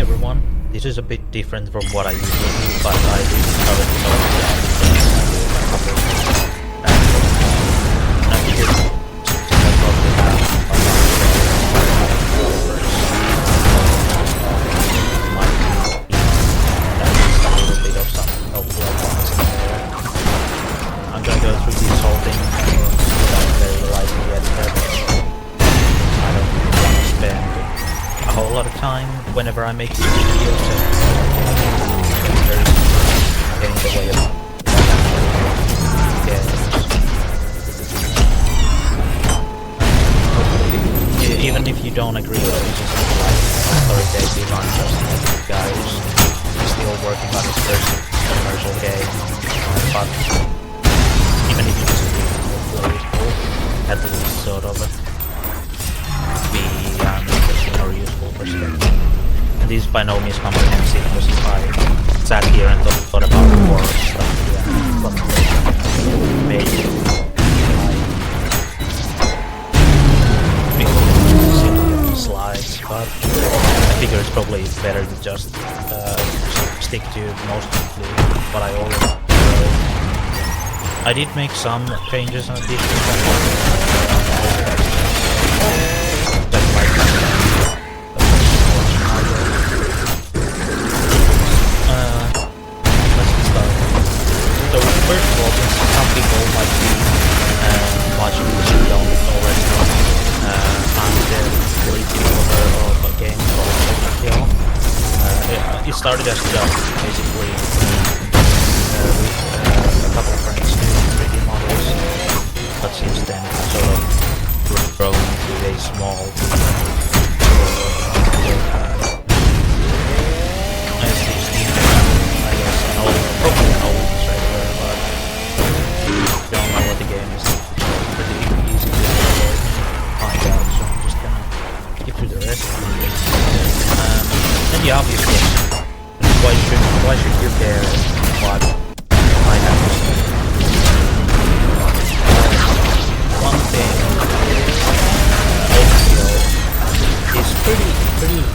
everyone. This is a bit different from what I usually do, but I do currently know and I figured since I probably have might be a little bit of some helpful advice in there. I'm gonna go through this whole thing without very lightly edited. I don't want to spend a whole lot of time whenever I make these videos, and get in the way of even if you don't agree with me, just like authoritative, I'm just a guy who's still working on his first commercial game, but even if you disagree, hopefully it will at least sort of be interesting or useful perspective. And this is by no means comprehensive, because if I sat here and thought about the war stuff, probably maybe slides, but I figure it's probably better to just stick to mostly what I already know. I did make some changes on this. So first of all, some people might be watching this and don't already know, I'm the lead developer of a game called ultrakils. It started as just basically with a couple of friends doing 3D models, but since then it's sort of grown into a small probably an old trailer, but if you don't know what the game is, it's pretty easy to find out, so I'm just gonna skip through the rest. And the obvious question, why should you care what I have to say? One thing, Overkill is pretty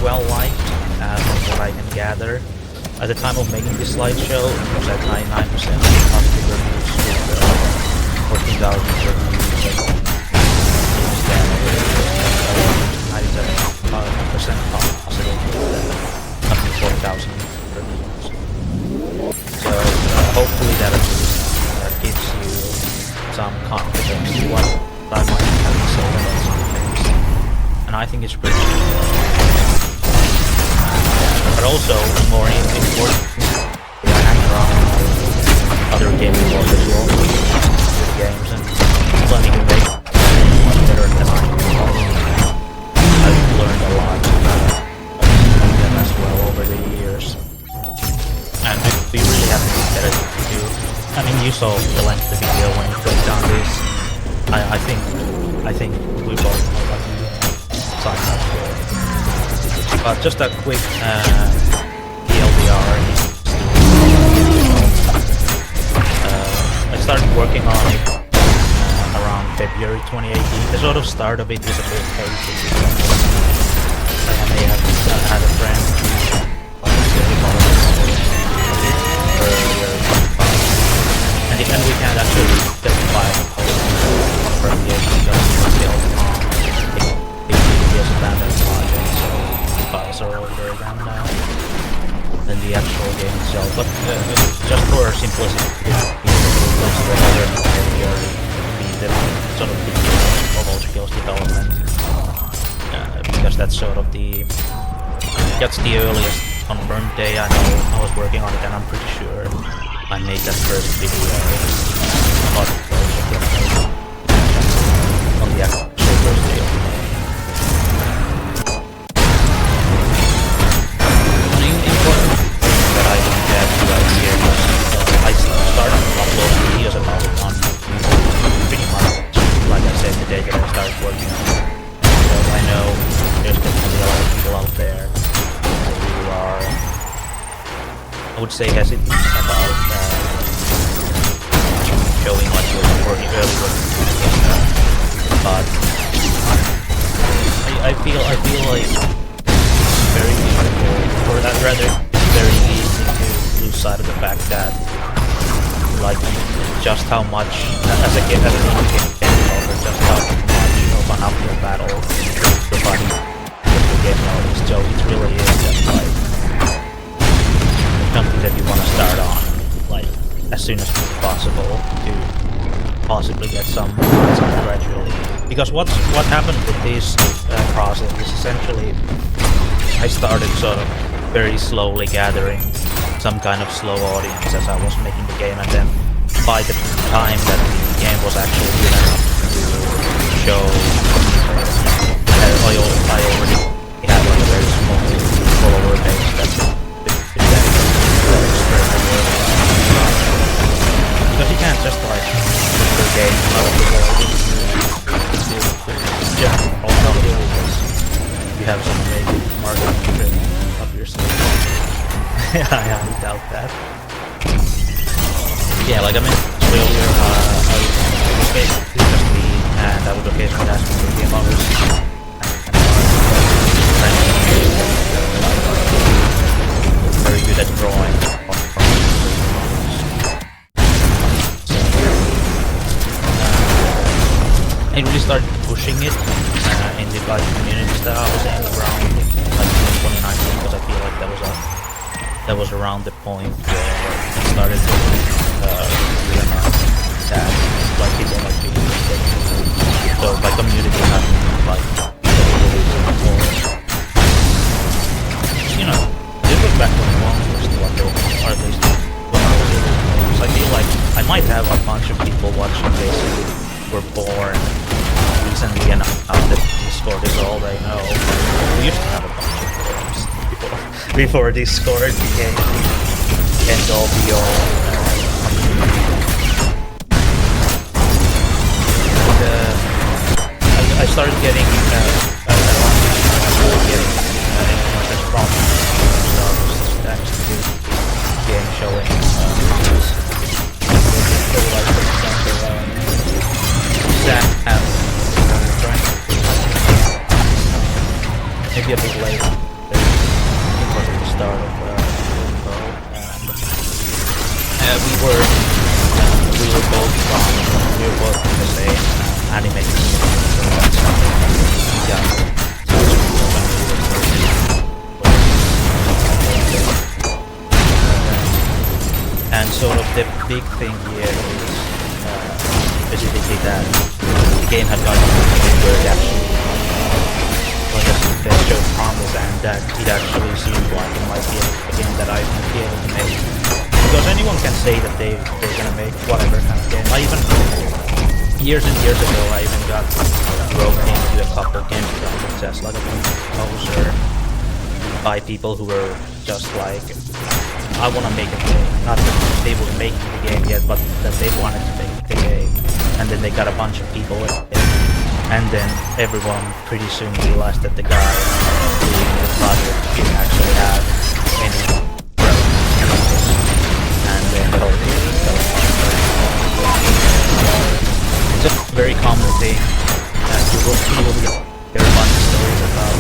well liked, from what I can gather. At the time of making this slideshow, it was at 99% positive reviews with 14,000 reviews, and since then it was 97% positive with up to 4,000 reviews. So hopefully that at least gives you some confidence in what I might have to say about some things. And I think it's pretty good. But also, more important, I hang around other gaming blogs as well, with games, and plenty to make much better than I am. I've learned a lot from them as well over the years, and we really have to be better to do. I mean, you saw the length of the video when you clicked on this. I think we both know what to sign up for. But just a quick TLDR. I started working on it around February 2018. The sort of start of it was a bit crazy. I may have had a friend who earlier, and we can't actually justify on yet because we're still on 8 years abandoned project. So files are older than the actual game itself, but just for simplicity, let's consider the sort of the of ultrakils development, because that's sort of that's the earliest confirmed day I know I was working on it, and I'm pretty sure I made that first video about ultrakils on the actual first day of the game. I started uploading videos about it on pretty much, like I said, the day that I started working on it. Because I know there's definitely a lot of people out there who are, I would say, hesitant about showing like your early work. But I feel like it's very difficult for rather it's very easy to lose sight of the fact that like just how much as a game developer, just how much of an uphill battle your body with the game mode is. So it really is just like something that you want to start on like as soon as possible to possibly get some gradually. Because what happened with this process is essentially I started sort of very slowly gathering some kind of slow audience as I was making the game, and then by the time that the game was actually good enough to show, I already had like a very small follower base that because you can't just like put the game out of the world. Yeah, also because you have some amazing marketing up your sleeve. I highly doubt that. Yeah, like I mentioned earlier, I would basically just be, and I would occasionally ask for the game others. Very good at drawing. I really started pushing it in the like communities that I was in around like 2019, because I feel like that was around the point where it started to that like people like being mistaken. So my community hasn't like more, you know, this was back when one was still available, or at least when I was able to. So I feel like I might have a bunch of people watching this who were born recently enough that Discord is all they know. We used to have a bunch of forums before Discord became end all be all. I started getting influencers from thanks to game showing maybe a bit late because of the start of we were both from the same anime and sort of the big thing here is specifically that the game had gotten to the point where it actually they showed promise, and that it actually seemed like it might be a game that I might be able to make. Because anyone can say that they're gonna make whatever kind of game. I even years and years ago I even got roped into a couple games contests like a composer by people who were just like, I wanna make a game. Not that they were making the game yet, but that they wanted to make the game. And then they got a bunch of people with it. And then everyone pretty soon realized that the guy doing the project didn't actually have any relevance. And then the whole thing fell apart. It's a very common thing that you will hear a bunch of stories about.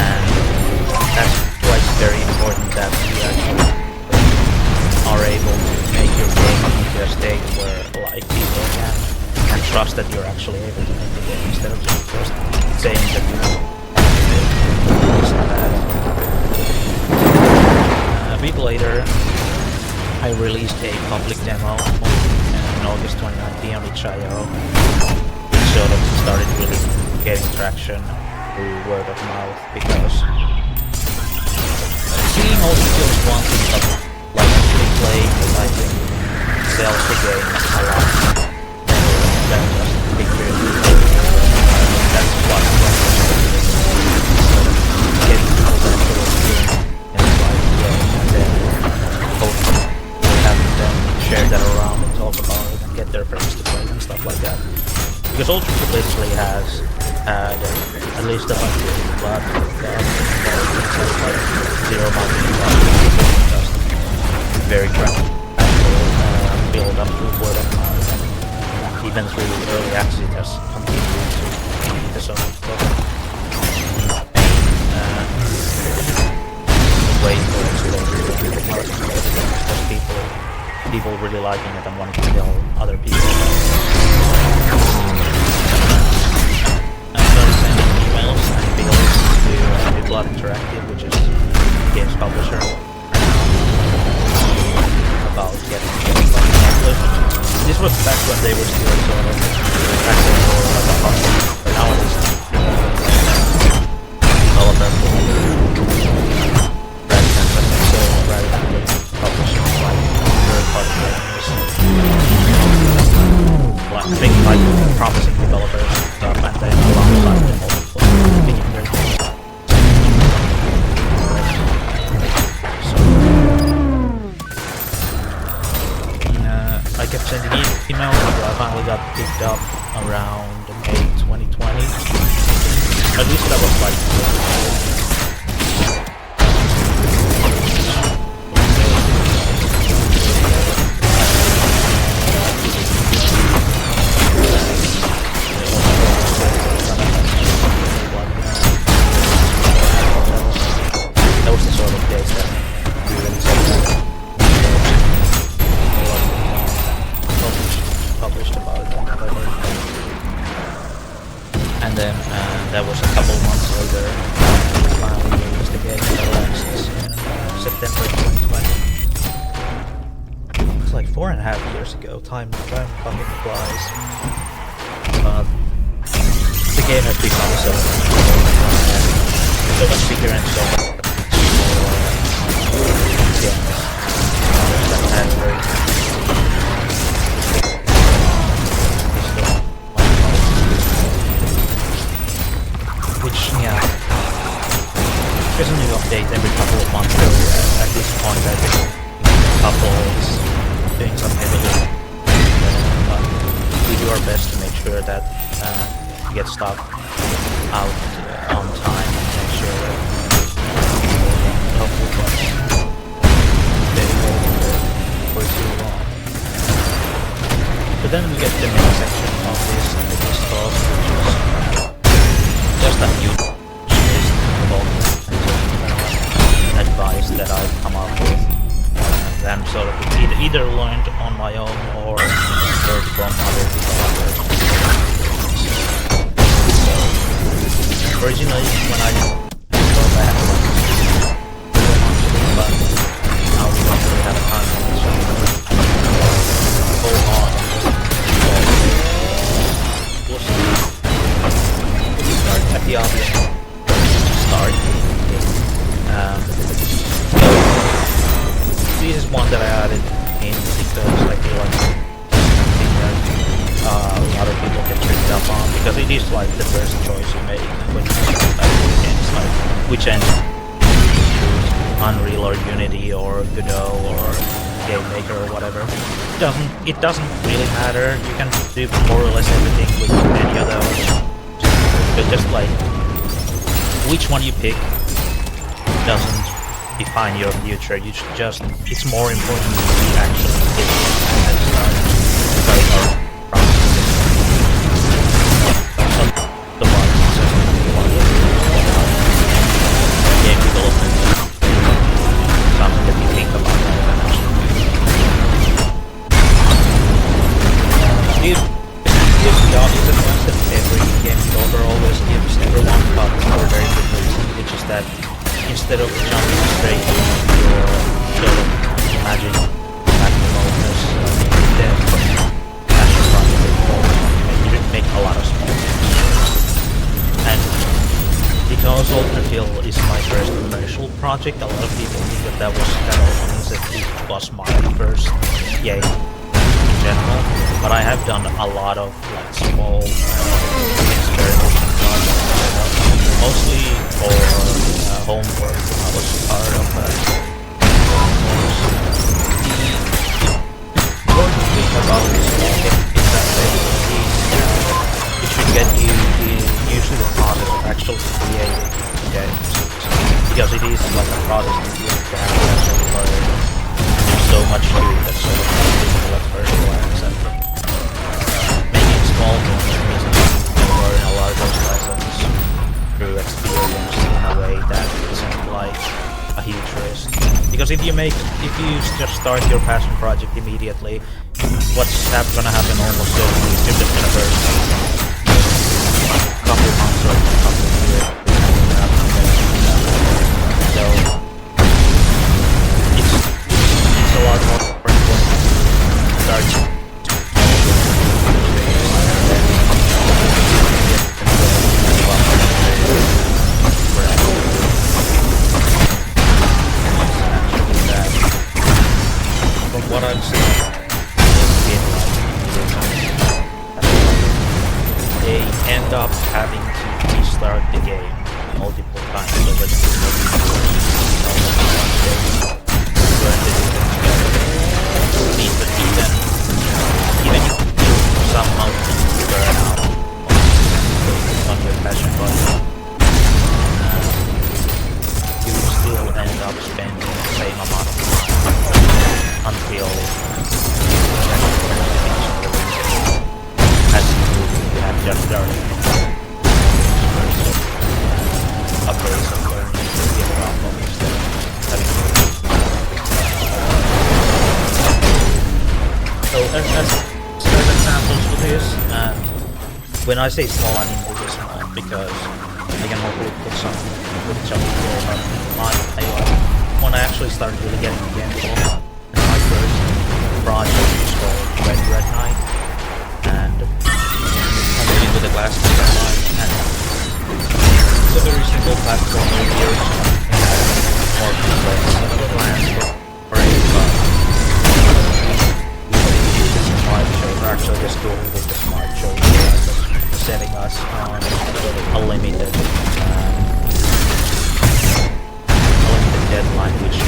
And that's why it's very important that you actually are able to make your game into a state where like people can trust that you're actually able to make the game instead of just saying that you know this and that. A week later, I released a public demo in August 2019 on itch.io, which sort of started really getting traction through word of mouth, because seeing ultrakils one thing, but like actually playing it, I think sells the game a lot. Than just pictures. That's what getting out of that sort of thing in the live game, and then hopefully having them share that around and talk about it and get their friends to play and stuff like that. Because ultrakils basically has had at least a bunch of people that like zero marketing just very crafty build up to word of mouth. Even through early access, it has continued to be the sort of really liking it and wanting to tell other people. I started sending emails and bills to Blood Interactive, which is the game's publisher, about getting games published. This was back when they were still sort of acting for like a hustle, but nowadays developer rather than publishing like third-party games. Like big like promising developers and stuff, and then alongside them also making their games. I kept sending emails until I finally got picked up around May 2020. At least that was like that was the sort of days that we really published about it on another day. And then that was a couple months later finally released the game that lasts September 2020. It's like 4.5 years ago. Time fucking flies. But the game has become so much bigger and so much that has very which, yeah, there's a new update every couple of months, so at this point I think Couple is doing some heavy lifting, but we do our best to make sure that we get stuff out on time and make sure that hopefully they for too long. But then we get the main section of this talk, which is just a few list of advice that I've come up with and sort of either learned on my own or heard from other developers. So, originally when I thought I had to but now we don't really have time for this, so go on and just start at the obvious start. This is one that I added in because I feel like something that a lot of people get tripped up on, because it is like the first choice you make when you start games, like which end Unreal or Unity or Godot or Game Maker or whatever. It doesn't really matter. You can do more or less everything with any of those. But just like which one you pick doesn't define your future. You should just, it's more important to be actually pick and start the ones game development, something that you think about Gives the obvious advice that every game developer always gives everyone, but for a very good reason, which is that instead of jumping straight into your sort of magic modes, then passion project, you make a lot of small games. And because ultrakils is my first commercial project, a lot of people think that that also means that it was my first game in general. But I have done a lot of like small experimentation projects, mostly for homework. I was part of that. The important thing about this game is that it should get you usually the process of actually creating games, because it is like a process that you have to have actually learn. There's so much to it that's sort of visible at first glance, and making small games you learn a lot of those lessons through experience in a way that isn't like a huge risk. Because if you just start your passion project immediately, what's gonna happen almost certainly is you're just gonna burn a couple months or a couple of years. So it's a lot more important to start. From what I've seen in they end up having to restart the game multiple times over even somehow burn out on your passion project, you still end up spending the same amount of time until as you have just started appraisal learning to give up instead of having so as examples for this, when I say small, I mean really small because I can hopefully put some footage up here. When I actually started really getting into my first project was called Red Night, and I'm dealing with the last Red Night, and it's a very simple platform here, more complex plans for a smart show. We're actually just going with the smart show setting us on a limited deadline, which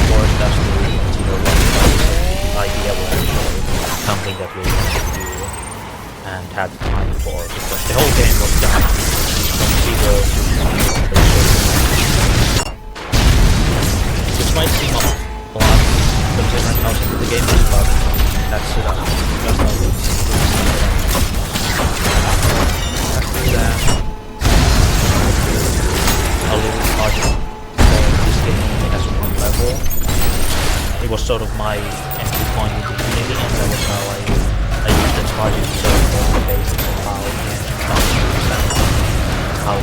forced us to consider what idea was actually something that we wanted to do and had time for, because the whole game was done from 0 to 100%. Which might seem a lot considering how simple the game is, but that's it. Just how it is. Let's do that. A little project. This game only has one level. It was sort of my entry point into Unity, and that was how I used this project to sort of know the basics of how the engine functions and how